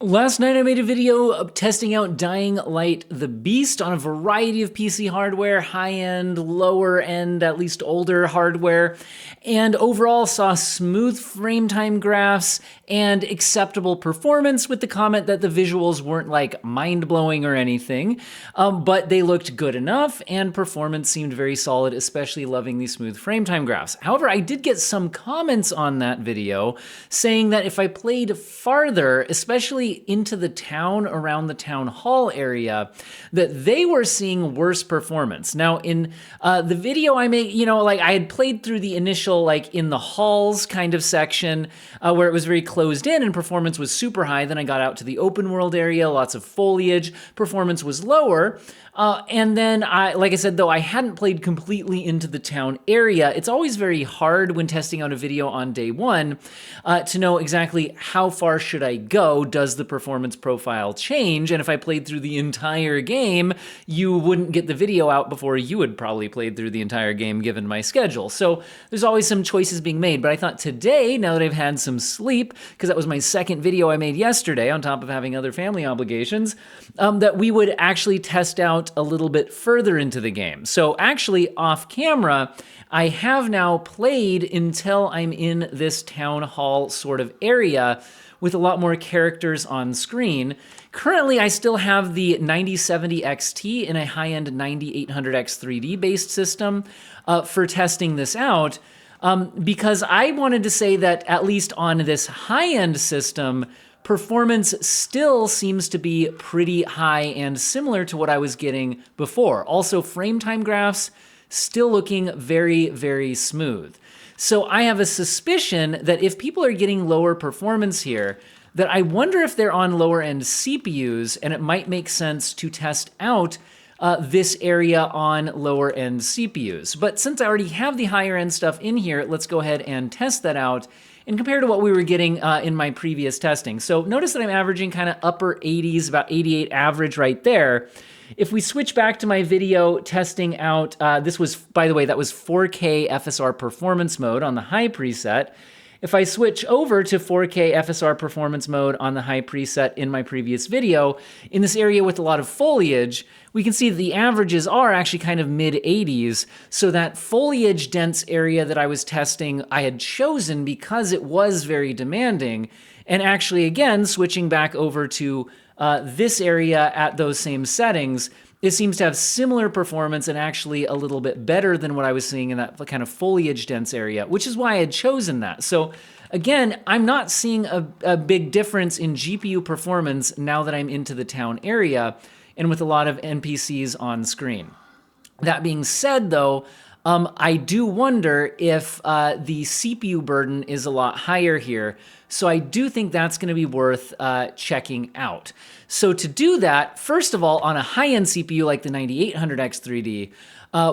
Last night I made a video of testing out Dying Light the Beast on a variety of PC hardware, high-end, lower-end, at least older hardware, and overall saw smooth frame time graphs and acceptable performance, with the comment that the visuals weren't like mind-blowing or anything, but they looked good enough and performance seemed very solid, especially loving these smooth frame time graphs. However, I did get some comments on that video saying that if I played farther, especially into the town around the town hall area, that they were seeing worse performance. Now, in the video I made, I had played through the initial, in the halls kind of section where it was very closed in and performance was super high. Then I got out to the open world area, lots of foliage, performance was lower. And then, like I said, though, I hadn't played completely into the town area. It's always very hard when testing out a video on day one to know exactly how far should I go. Does the performance profile change? And if I played through the entire game, you wouldn't get the video out before you had probably played through the entire game given my schedule. So there's always some choices being made. But I thought today, now that I've had some sleep, because that was my second video I made yesterday on top of having other family obligations, that we would actually test out a little bit further into the game. So actually off camera, I have now played until I'm in this town hall sort of area with a lot more characters on screen. Currently, I still have the 9070 XT in a high-end 9800X 3D based system for testing this out because I wanted to say that at least on this high-end system, performance still seems to be pretty high and similar to what I was getting before. Also, frame time graphs still looking very, very smooth. So I have a suspicion that if people are getting lower performance here, that I wonder if they're on lower end CPUs, and it might make sense to test out this area on lower end CPUs. But since I already have the higher end stuff in here, let's go ahead and test that out and compare to what we were getting in my previous testing. So notice that I'm averaging kind of upper 80s, about 88 average right there. If we switch back to my video testing out, this was, by the way, that was 4K FSR Performance mode on the high preset. If I switch over to 4K FSR Performance mode on the high preset in my previous video, in this area with a lot of foliage, we can see that the averages are actually kind of mid-80s. So that foliage dense area that I was testing, I had chosen because it was very demanding. And actually, again, switching back over to this area at those same settings, it seems to have similar performance and actually a little bit better than what I was seeing in that kind of foliage dense area, which is why I had chosen that. So again, I'm not seeing a big difference in GPU performance now that I'm into the town area and with a lot of NPCs on screen. That being said, though, I do wonder if the CPU burden is a lot higher here. So I do think that's going to be worth checking out. So to do that, first of all, on a high-end CPU like the 9800X 3D,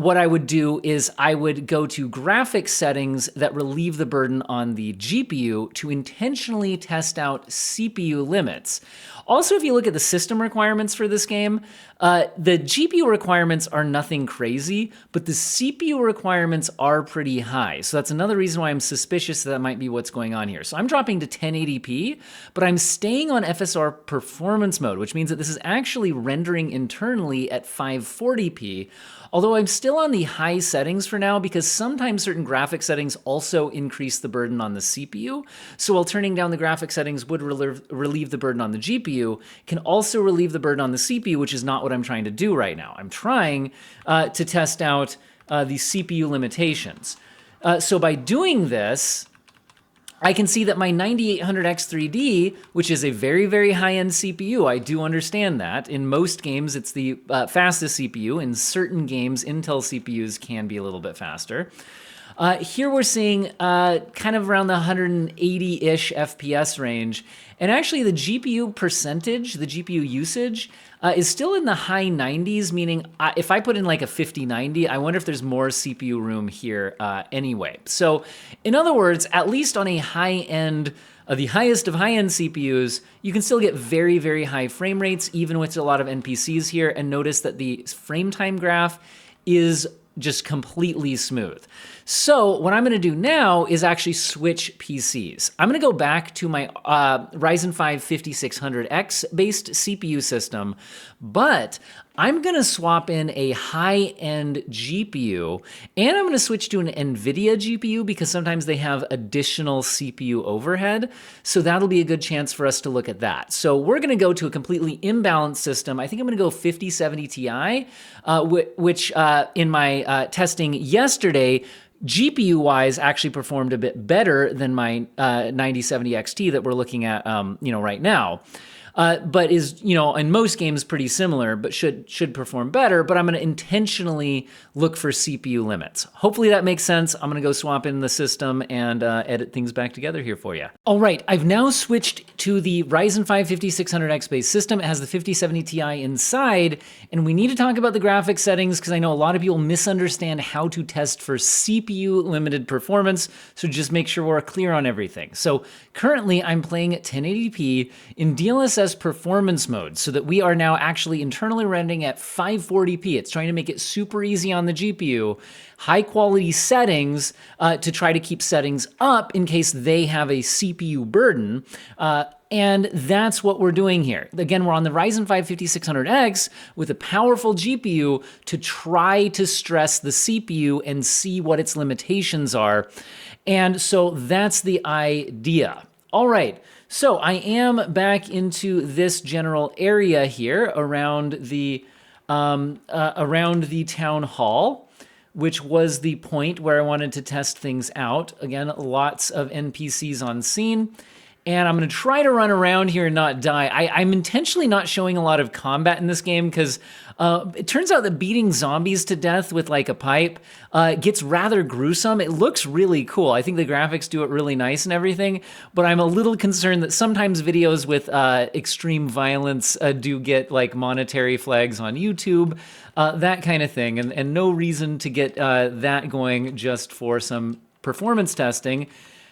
what I would do is I would go to graphics settings that relieve the burden on the GPU to intentionally test out CPU limits. Also, if you look at the system requirements for this game, the GPU requirements are nothing crazy, but the CPU requirements are pretty high. So that's another reason why I'm suspicious that might be what's going on here. So I'm dropping to 1080p, but I'm staying on FSR Performance mode, which means that this is actually rendering internally at 540p. Although I'm still on the high settings for now because sometimes certain graphic settings also increase the burden on the CPU. So while turning down the graphic settings would relieve the burden on the GPU, can also relieve the burden on the CPU, which is not what I'm trying to do right now. I'm trying to test out the CPU limitations. So by doing this, I can see that my 9800X 3D, which is a very, very high-end CPU, I do understand that. In most games, it's the fastest CPU. In certain games, Intel CPUs can be a little bit faster. Here we're seeing kind of around the 180-ish FPS range. And actually the GPU percentage, the GPU usage, is still in the high 90s, meaning if I put in like a 5090, I wonder if there's more CPU room here anyway. So in other words, at least on a high-end, the highest of high-end CPUs, you can still get very, very high frame rates, even with a lot of NPCs here. And notice that the frame time graph is just completely smooth. So what I'm going to do now is actually switch PCs. I'm going to go back to my Ryzen 5 5600X based CPU system, but I'm going to swap in a high-end GPU, and I'm going to switch to an NVIDIA GPU because sometimes they have additional CPU overhead. So that'll be a good chance for us to look at that. So we're going to go to a completely imbalanced system. I think I'm going to go 5070 Ti, which in my testing yesterday, GPU-wise, actually performed a bit better than my 9070 XT that we're looking at, right now. But is, in most games pretty similar, but should perform better. But I'm going to intentionally look for CPU limits. Hopefully that makes sense. I'm going to go swap in the system and edit things back together here for you. All right, I've now switched to the Ryzen 5 5600X based system. It has the 5070 Ti inside, and we need to talk about the graphics settings because I know a lot of people misunderstand how to test for CPU limited performance. So just make sure we're clear on everything. So currently I'm playing at 1080p in DLSS performance mode so that we are now actually internally rendering at 540p. It's trying to make it super easy on the GPU. High quality settings to try to keep settings up in case they have a CPU burden. And that's what we're doing here. Again, we're on the Ryzen 5 5600X with a powerful GPU to try to stress the CPU and see what its limitations are. And so that's the idea. All right, so I am back into this general area here around the town hall, which was the point where I wanted to test things out. Again, lots of NPCs on scene. And I'm going to try to run around here and not die. I'm intentionally not showing a lot of combat in this game because it turns out that beating zombies to death with like a pipe gets rather gruesome. It looks really cool. I think the graphics do it really nice and everything, but I'm a little concerned that sometimes videos with extreme violence do get like monetary flags on YouTube, that kind of thing, and no reason to get that going just for some performance testing.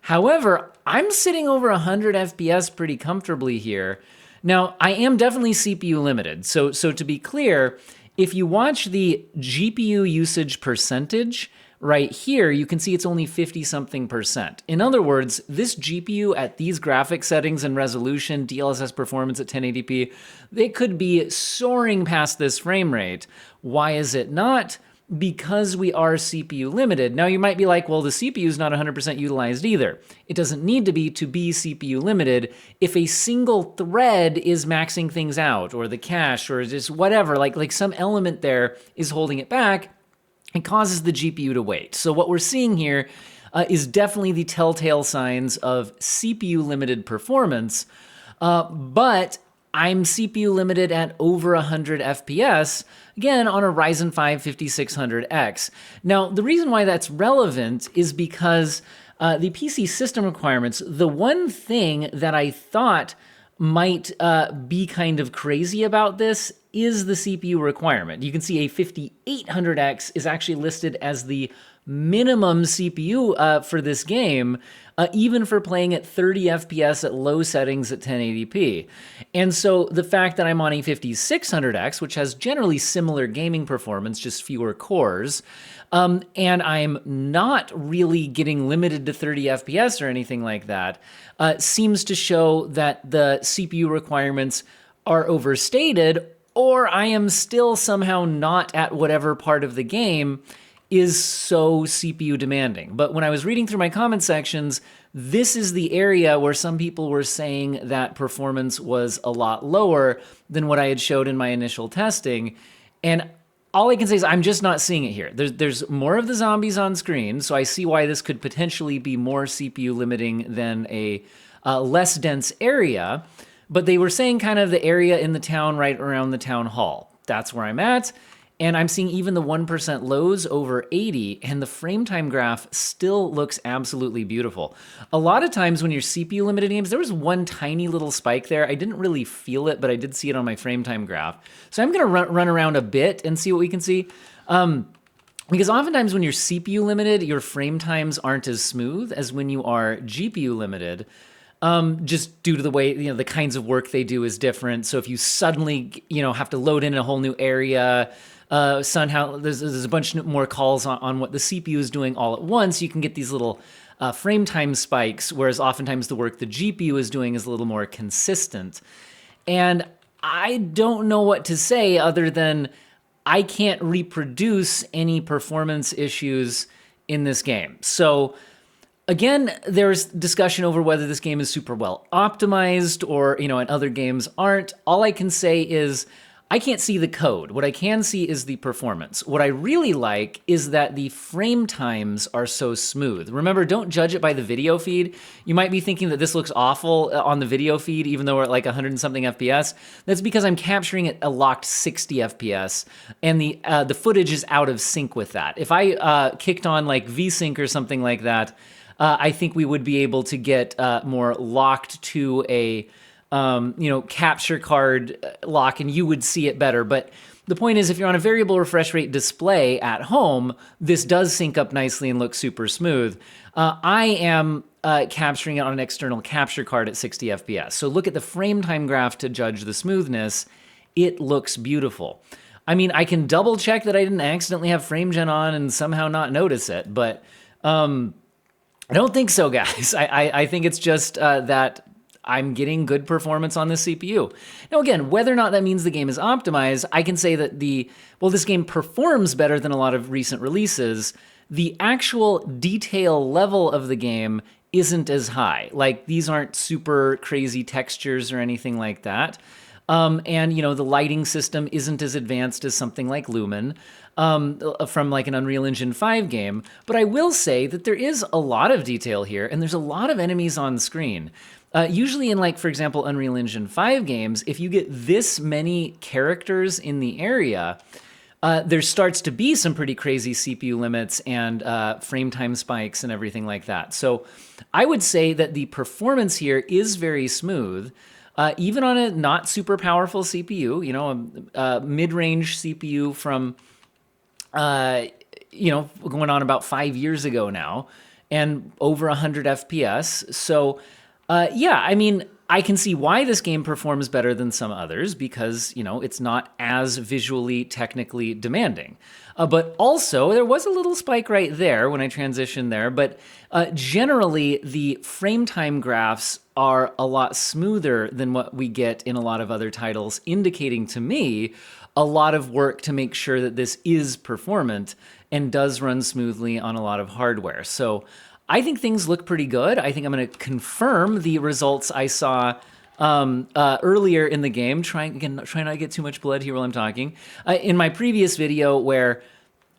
However, I'm sitting over 100 FPS pretty comfortably here. Now, I am definitely CPU limited. So to be clear, if you watch the GPU usage percentage right here, you can see it's only 50-something%. In other words, this GPU at these graphic settings and resolution, DLSS performance at 1080p, they could be soaring past this frame rate. Why is it not? Because we are CPU limited. Now you might be like, well, the CPU is not 100% utilized either. It doesn't need to be CPU limited. If a single thread is maxing things out, or the cache, or just whatever, like some element there is holding it back, it causes the GPU to wait. So what we're seeing here is definitely the telltale signs of CPU limited performance, but I'm CPU limited at over 100 FPS, again, on a Ryzen 5 5600X. Now, the reason why that's relevant is because the PC system requirements, the one thing that I thought might be kind of crazy about this is the CPU requirement. You can see a 5800X is actually listed as the minimum CPU for this game, even for playing at 30 FPS at low settings at 1080p. And so the fact that I'm on a 5600X, which has generally similar gaming performance, just fewer cores, and I'm not really getting limited to 30 FPS or anything like that, seems to show that the CPU requirements are overstated, or I am still somehow not at whatever part of the game is so CPU demanding. But when I was reading through my comment sections, this is the area where some people were saying that performance was a lot lower than what I had showed in my initial testing. And all I can say is I'm just not seeing it here. There's more of the zombies on screen, so I see why this could potentially be more CPU limiting than a less dense area. But they were saying kind of the area in the town right around the town hall. That's where I'm at. And I'm seeing even the 1% lows over 80, and the frame time graph still looks absolutely beautiful. A lot of times when you're CPU limited games, there was one tiny little spike there. I didn't really feel it, but I did see it on my frame time graph. So I'm gonna run around a bit and see what we can see. Because oftentimes when you're CPU limited, your frame times aren't as smooth as when you are GPU limited. Just due to the way, the kinds of work they do is different. So if you suddenly, have to load in a whole new area, somehow there's a bunch more calls on what the CPU is doing all at once. You can get these little frame time spikes, whereas oftentimes the work the GPU is doing is a little more consistent. And I don't know what to say other than I can't reproduce any performance issues in this game. So again, there's discussion over whether this game is super well optimized or, and other games aren't. All I can say is I can't see the code. What I can see is the performance. What I really like is that the frame times are so smooth. Remember, don't judge it by the video feed. You might be thinking that this looks awful on the video feed, even though we're at like 100 and something FPS. That's because I'm capturing at a locked 60 FPS, and the footage is out of sync with that. If I kicked on like VSync or something like that, I think we would be able to get more locked to a capture card lock, and you would see it better. But the point is, if you're on a variable refresh rate display at home, this does sync up nicely and look super smooth. I am capturing it on an external capture card at 60 FPS. So look at the frame time graph to judge the smoothness. It looks beautiful. I mean, I can double check that I didn't accidentally have frame gen on and somehow not notice it, but I don't think so, guys. I think it's just that I'm getting good performance on this CPU. Now again, whether or not that means the game is optimized, I can say that this game performs better than a lot of recent releases. The actual detail level of the game isn't as high. Like, these aren't super crazy textures or anything like that. And the lighting system isn't as advanced as something like Lumen from like an Unreal Engine 5 game. But I will say that there is a lot of detail here, and there's a lot of enemies on screen. Usually in, like, for example, Unreal Engine 5 games, if you get this many characters in the area, there starts to be some pretty crazy CPU limits and frame time spikes and everything like that. So I would say that the performance here is very smooth. Even on a not super powerful CPU, a mid-range CPU from, going on about 5 years ago now, and over 100 FPS. So I mean, I can see why this game performs better than some others because, it's not as visually, technically demanding. But also, there was a little spike right there when I transitioned there, but generally, the frame time graphs are a lot smoother than what we get in a lot of other titles, indicating to me a lot of work to make sure that this is performant and does run smoothly on a lot of hardware. So I think things look pretty good. I think I'm going to confirm the results I saw earlier in the game. Try not to get too much blood here while I'm talking. In my previous video where,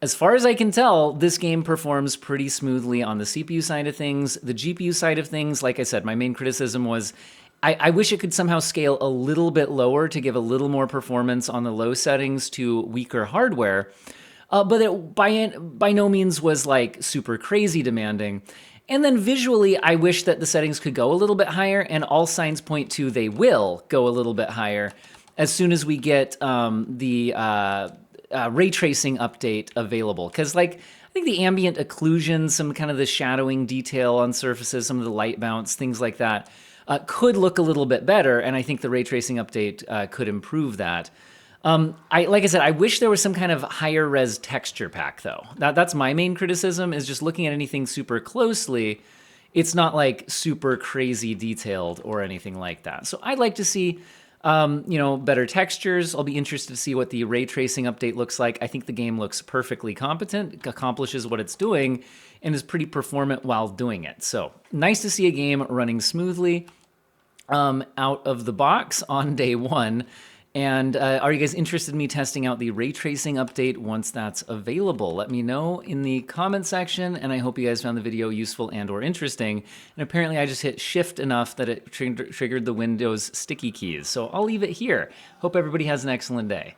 as far as I can tell, this game performs pretty smoothly on the CPU side of things. The GPU side of things, like I said, my main criticism was I wish it could somehow scale a little bit lower to give a little more performance on the low settings to weaker hardware. But it by no means was like super crazy demanding. And then visually, I wish that the settings could go a little bit higher, and all signs point to they will go a little bit higher as soon as we get the ray tracing update available. Because I think the ambient occlusion, some kind of the shadowing detail on surfaces, some of the light bounce, things like that, could look a little bit better, and I think the ray tracing update could improve that. Like I said, I wish there was some kind of higher res texture pack, though. That's my main criticism, is just looking at anything super closely, it's not like super crazy detailed or anything like that. So I'd like to see, better textures. I'll be interested to see what the ray tracing update looks like. I think the game looks perfectly competent, accomplishes what it's doing, and is pretty performant while doing it. So nice to see a game running smoothly out of the box on day one. And are you guys interested in me testing out the ray tracing update once that's available? Let me know in the comment section, and I hope you guys found the video useful and or interesting. And apparently I just hit shift enough that it triggered the Windows sticky keys. So I'll leave it here. Hope everybody has an excellent day.